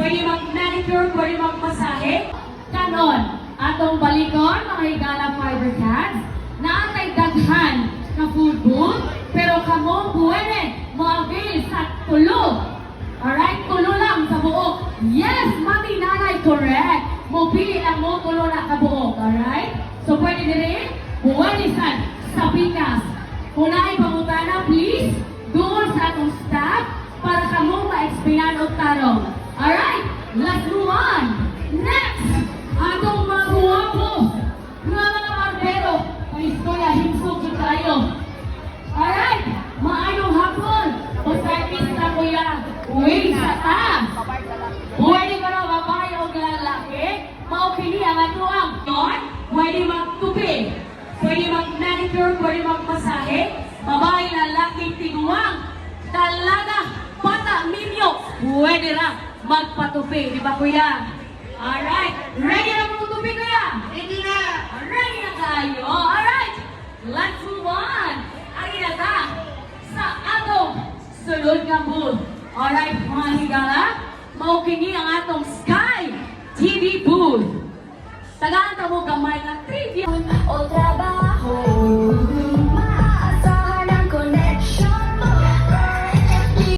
pwede mag-manicure, pwede mag-masahe. Kanon, atong balikon, mga higala fiber cats, naatay daghan na food booth, pero kamo pwede mo-avail sa tulo. Alright, tulo lang sa buok. Yes, mami nanay, correct. Mobili lang mo tulo na kabuok. Alright? So pwede din pwede sa Pikas. Kunay pangutana, please, doon sa atong staff para kamo ma-explainan o tarong. Alright, let's move on. Next, atong mga buwapo. Mga barbero. Ang istorya, himsog sa tayo. Alright, maayong hapon. O service na kuya. Uy, sa taas. Pwede ka na babae o lalaki. Maupili ang ano ang doon. Pwede magtupi. Pwede mag-manicure, pwede magmasahe. Babae, lalaki, tiguang. Talaga, bata, minyo. Pwede na magpatupi. Di ba kuya? Alright. Ready na magtutupi kuya? Hindi na! Ready na tayo. Alright. Let's move on. Ari na ta sa atong sulod nga booth. Alright, mga higala. Maukini ang atong Sky TV booth. Tagaan ta mo gamay nga trivia. Otra